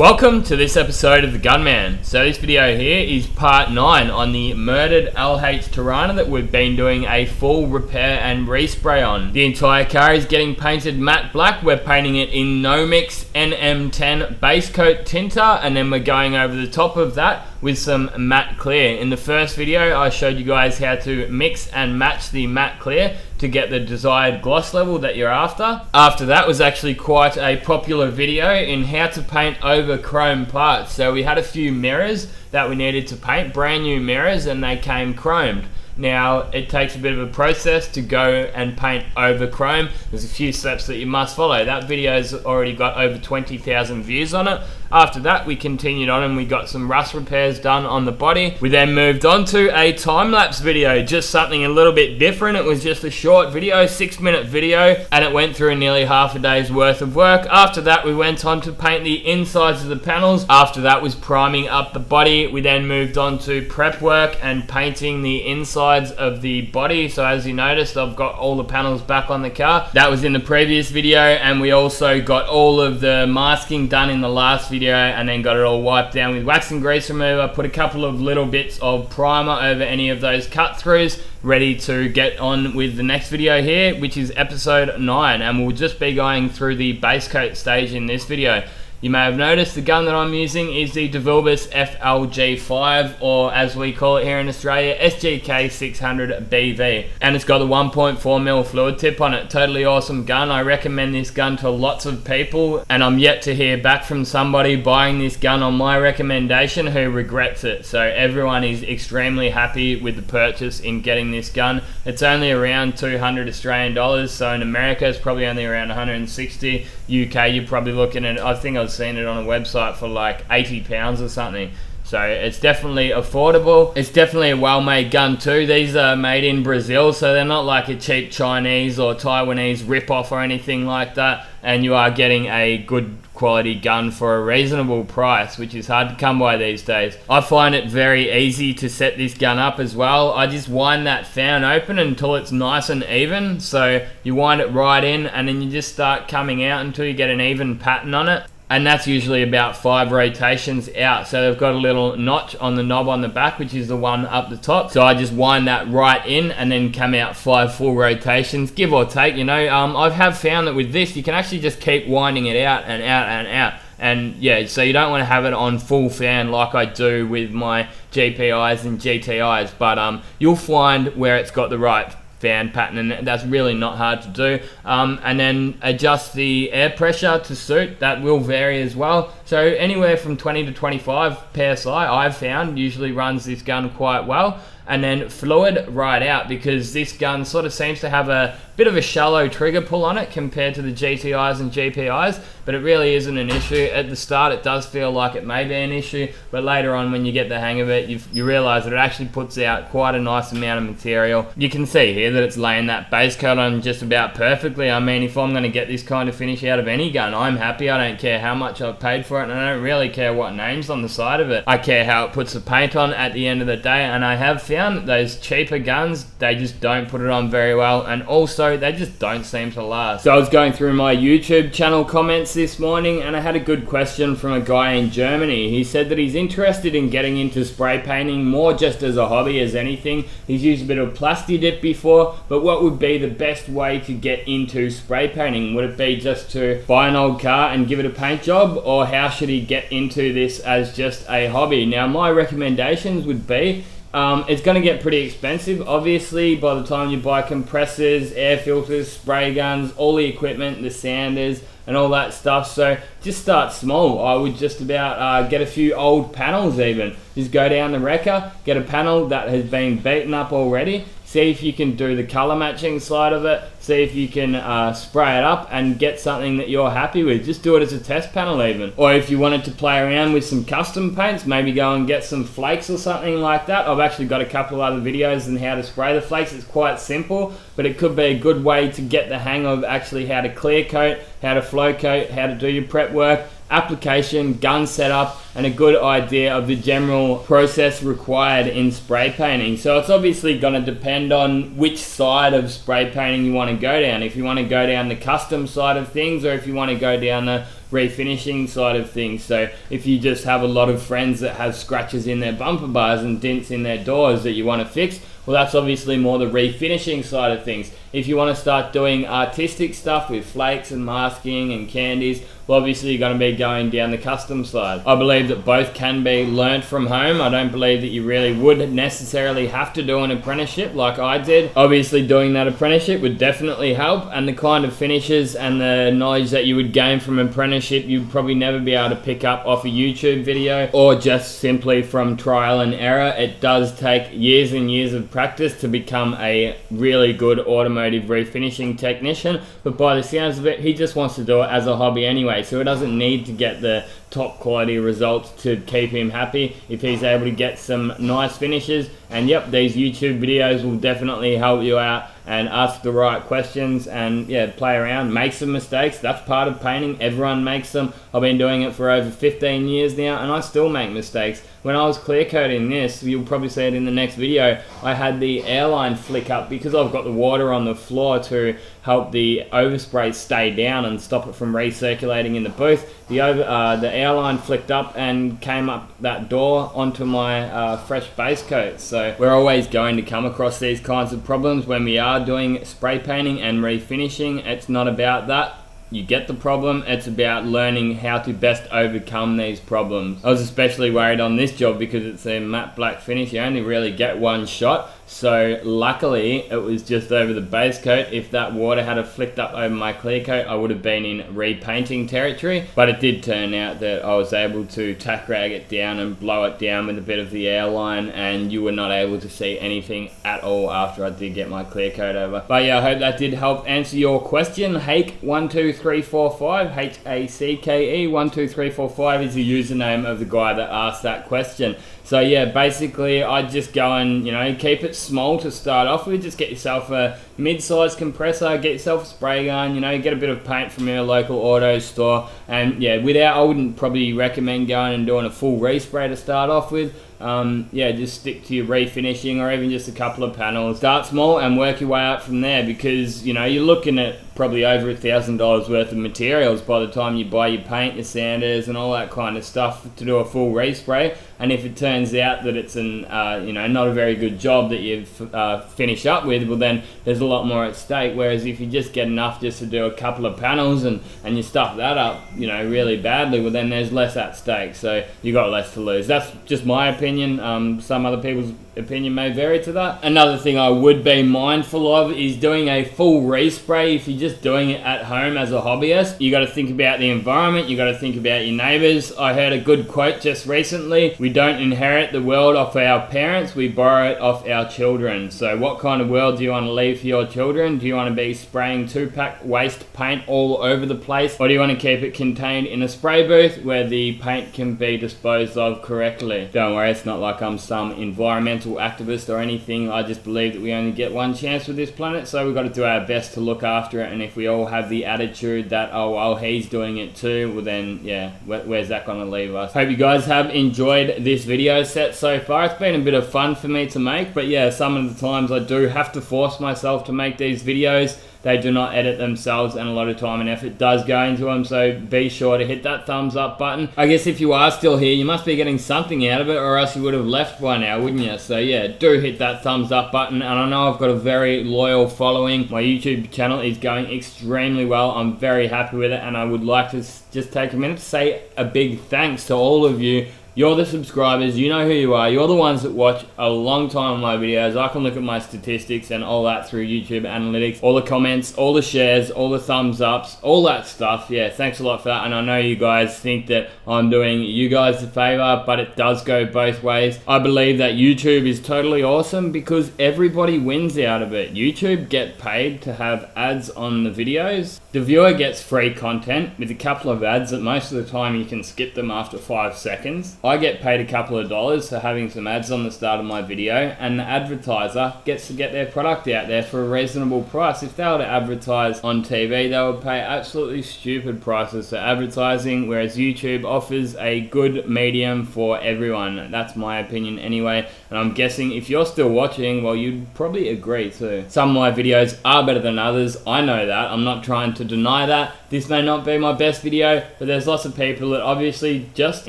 Welcome to this episode of the Gunman. So this video here is part 9 on the murdered LH Torana that we've been doing a full repair and respray on. The entire car is getting painted matte black. We're painting it in NoMix NM10 base coat tinter, and then we're going over the top of that with some matte clear. In the first video I showed you guys how to mix and match the matte clear to get the desired gloss level that you're after. After that was actually quite a popular video in how to paint over chrome parts. So we had a few mirrors that we needed to paint, brand new mirrors, and they came chromed. Now it takes a bit of a process to go and paint over chrome. There's a few steps that you must follow. That video's already got over 20,000 views on it. After that we continued on and we got some rust repairs done on the body. We then moved on to a time-lapse video, just something a little bit different. It was just a short video, 6-minute video, and it went through nearly half a day's worth of work. After that we went on to paint the insides of the panels. After that was priming up the body. We then moved on to prep work and painting the inside of the body. So as you noticed, I've got all the panels back on the car. That was in the previous video, and we also got all of the masking done in the last video, and then got it all wiped down with wax and grease remover. Put a couple of little bits of primer over any of those cut throughs, ready to get on with the next video here, which is episode 9, and we'll just be going through the base coat stage in this video. You may have noticed the gun that I'm using is the DeVilbiss FLG5, or as we call it here in Australia, SGK 600 BV. And it's got the 1.4mm fluid tip on it. Totally awesome gun. I recommend this gun to lots of people, and I'm yet to hear back from somebody buying this gun on my recommendation who regrets it. So everyone is extremely happy with the purchase in getting this gun. It's only around 200 Australian dollars, so in America it's probably only around 160. UK you're probably looking at, I think I've seen it on a website for like £80 or something. So it's definitely affordable. It's definitely a well-made gun too. These are made in Brazil, so they're not like a cheap Chinese or Taiwanese rip-off or anything like that, and you are getting a good quality gun for a reasonable price, which is hard to come by these days. I find it very easy to set this gun up as well. I just wind that fan open until it's nice and even. So you wind it right in, and then you just start coming out until you get an even pattern on it. And that's usually about 5 rotations out. So they've got a little notch on the knob on the back, which is the one up the top. So I just wind that right in and then come out 5 full rotations, give or take, you know. I have found that with this, you can actually just keep winding it out and out and out. And yeah, so you don't want to have it on full fan like I do with my GPIs and GTIs. But you'll find where it's got the right fan pattern, and that's really not hard to do. And then adjust the air pressure to suit. That will vary as well. So anywhere from 20 to 25 PSI I've found usually runs this gun quite well. And then fluid right out, because this gun sort of seems to have a bit of a shallow trigger pull on it compared to the GTIs and GPIs, but it really isn't an issue. At the start it does feel like it may be an issue, but later on when you get the hang of it, you realise that it actually puts out quite a nice amount of material. You can see here that it's laying that base coat on just about perfectly. I mean, if I'm going to get this kind of finish out of any gun, I'm happy. I don't care how much I've paid for it, and I don't really care what name's on the side of it. I care how it puts the paint on at the end of the day, and I have found that those cheaper guns, they just don't put it on very well, and also they just don't seem to last. So I was going through my YouTube channel comments this morning, and I had a good question from a guy in Germany. He said that he's interested in getting into spray painting more just as a hobby as anything. He's used a bit of plasti dip before, but what would be the best way to get into spray painting? Would it be just to buy an old car and give it a paint job, or how should he get into this as just a hobby? Now my recommendations would be, it's going to get pretty expensive, obviously, by the time you buy compressors, air filters, spray guns, all the equipment, the sanders, and all that stuff. So just start small. I would just about get a few old panels even. Just go down the wrecker, get a panel that has been beaten up already, see if you can do the color matching side of it, see if you can spray it up and get something that you're happy with. Just do it as a test panel even. Or if you wanted to play around with some custom paints, maybe go and get some flakes or something like that. I've actually got a couple of other videos on how to spray the flakes. It's quite simple, but it could be a good way to get the hang of actually how to clear coat, how to flow coat, how to do your prep work, application, gun setup, and a good idea of the general process required in spray painting. So it's obviously going to depend on which side of spray painting you want to go down. If you want to go down the custom side of things, or if you want to go down the refinishing side of things. So if you just have a lot of friends that have scratches in their bumper bars and dents in their doors that you want to fix, well, that's obviously more the refinishing side of things. If you want to start doing artistic stuff with flakes and masking and candies, well, obviously you're going to be going down the custom side. I believe that both can be learnt from home. I don't believe that you really would necessarily have to do an apprenticeship like I did. Obviously doing that apprenticeship would definitely help, and the kind of finishes and the knowledge that you would gain from apprenticeship you'd probably never be able to pick up off a YouTube video or just simply from trial and error. It does take years and years of practice to become a really good automotive refinishing technician, but by the sounds of it, he just wants to do it as a hobby anyway, so he doesn't need to get the top quality results to keep him happy if he's able to get some nice finishes. And yep, these YouTube videos will definitely help you out and ask the right questions and yeah, play around, make some mistakes. That's part of painting. Everyone makes them. I've been doing it for over 15 years now and I still make mistakes. When I was clear coating this, you'll probably see it in the next video, I had the airline flick up because I've got the water on the floor to help the overspray stay down and stop it from recirculating in the booth. The airline flicked up and came up that door onto my fresh base coat. So we're always going to come across these kinds of problems when we are doing spray painting and refinishing. It's not about that. You get the problem, it's about learning how to best overcome these problems. I was especially worried on this job because it's a matte black finish. You only really get one shot, so luckily it was just over the base coat. If that water had flicked up over my clear coat, I would have been in repainting territory, but it did turn out that I was able to tack rag it down and blow it down with a bit of the airline, and you were not able to see anything at all after I did get my clear coat over. But yeah, I hope that did help answer your question. Hake12345, Hake 12345 is the username of the guy that asked that question. So yeah, basically I'd just go and, you know, keep it small to start off with. Just get yourself a mid-sized compressor, get yourself a spray gun, you know, get a bit of paint from your local auto store, and yeah, I wouldn't probably recommend going and doing a full respray to start off with. Yeah, just stick to your refinishing or even just a couple of panels. Start small and work your way up from there, because, you know, you're looking at probably over $1,000 worth of materials by the time you buy your paint, your sanders and all that kind of stuff to do a full respray. And if it turns out that it's an you know, not a very good job that you finish up with, well then there's a lot more at stake. Whereas if you just get enough just to do a couple of panels and you stuff that up, you know, really badly, well then there's less at stake, so you got less to lose. That's just my opinion. Some other people's opinion may vary to that. Another thing I would be mindful of is doing a full respray. If you're just doing it at home as a hobbyist, you got to think about the environment, you got to think about your neighbors. I heard a good quote just recently: we don't inherit the world off our parents, we borrow it off our children. So what kind of world do you want to leave for your children? Do you want to be spraying 2-pack waste paint all over the place, or do you want to keep it contained in a spray booth where the paint can be disposed of correctly? Don't worry, it's not like I'm some environmental activist or anything. I just believe that we only get one chance with this planet, so we've got to do our best to look after it. And if we all have the attitude that, oh well, he's doing it too, well then yeah, where's that going to leave us? Hope you guys have enjoyed this video set so far. It's been a bit of fun for me to make, but yeah, some of the times I do have to force myself to make these videos. They do not edit themselves, and a lot of time and effort does go into them, so be sure to hit that thumbs up button. I guess if you are still here, you must be getting something out of it, or else you would have left by now, wouldn't you? So yeah, do hit that thumbs up button. And I know I've got a very loyal following. My YouTube channel is going extremely well. I'm very happy with it, and I would like to just take a minute to say a big thanks to all of you. You're the subscribers, you know who you are, you're the ones that watch a long time of my videos. I can look at my statistics and all that through YouTube analytics, all the comments, all the shares, all the thumbs ups, all that stuff. Yeah, thanks a lot for that, and I know you guys think that I'm doing you guys a favor, but it does go both ways. I believe that YouTube is totally awesome because everybody wins out of it. YouTube get paid to have ads on the videos. The viewer gets free content with a couple of ads that most of the time you can skip them after 5 seconds. I get paid a couple of dollars for having some ads on the start of my video, and the advertiser gets to get their product out there for a reasonable price. If they were to advertise on TV, they would pay absolutely stupid prices for advertising, whereas YouTube offers a good medium for everyone. That's my opinion anyway, and I'm guessing if you're still watching, well, you'd probably agree too. Some of my videos are better than others, I know that. I'm not trying to deny that. This may not be my best video, but there's lots of people that obviously just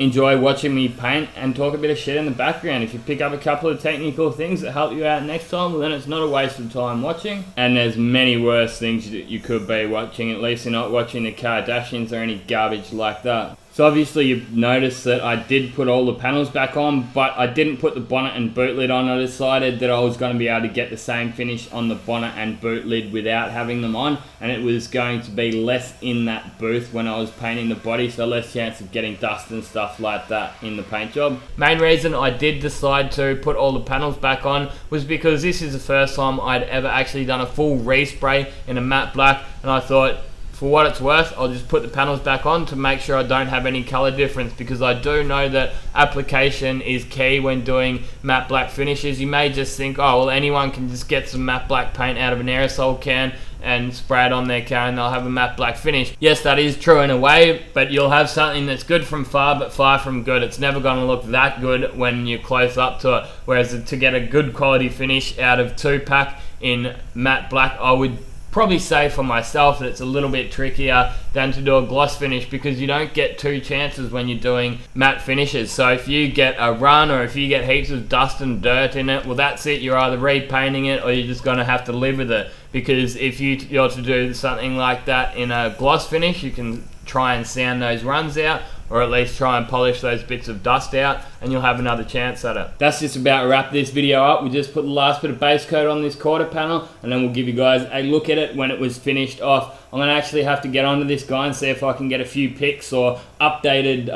enjoy watching me paint and talk a bit of shit in the background. If you pick up a couple of technical things that help you out next time, well, then it's not a waste of time watching. And there's many worse things that you could be watching. At least you're not watching the Kardashians or any garbage like that. So obviously you've noticed that I did put all the panels back on, but I didn't put the bonnet and boot lid on. I decided that I was going to be able to get the same finish on the bonnet and boot lid without having them on, and it was going to be less in that booth when I was painting the body, so less chance of getting dust and stuff like that in the paint job. Main reason I did decide to put all the panels back on was because this is the first time I'd ever actually done a full respray in a matte black, and I thought, for what it's worth, I'll just put the panels back on to make sure I don't have any color difference, because I do know that application is key when doing matte black finishes. You may just think, oh, well, anyone can just get some matte black paint out of an aerosol can and spray it on their car and they'll have a matte black finish. Yes, that is true in a way, but you'll have something that's good from far, but far from good. It's never going to look that good when you're close up to it. Whereas to get a good quality finish out of 2-pack in matte black, I would probably say for myself that it's a little bit trickier than to do a gloss finish, because you don't get 2 chances when you're doing matte finishes. So if you get a run or if you get heaps of dust and dirt in it, well, that's it. You're either repainting it or you're just going to have to live with it, because if you're to do something like that in a gloss finish, you can try and sand those runs out, or at least try and polish those bits of dust out, and you'll have another chance at it. That's just about wrap this video up. We just put the last bit of base coat on this quarter panel, and then we'll give you guys a look at it when it was finished off. I'm going to actually have to get onto this guy and see if I can get a few pics or updated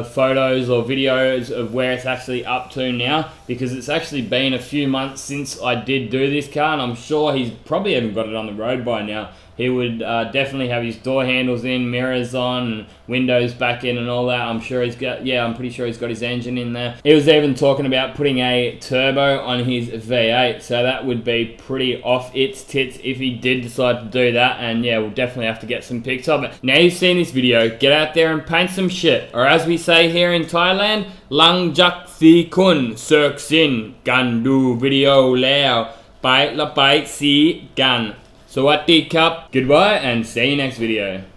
photos or videos of where it's actually up to now, because it's actually been a few months since I did do this car, and I'm sure he's probably even got it on the road by now. He would definitely have his door handles in, mirrors on, and windows back in and all that. I'm sure he's got, yeah, I'm pretty sure he's got his engine in there. He was even talking about putting a turbo on his V8, so that would be pretty off its tits if he did decide to do that, and yeah, we'll definitely have to get some pics of it. Now you've seen this video, get out there and paint some shit, or as we say here in Thailand, lang jak si kun sirk sin gan du video lao pai la pai si gan. สวัสดีครับ goodbye and see you next video.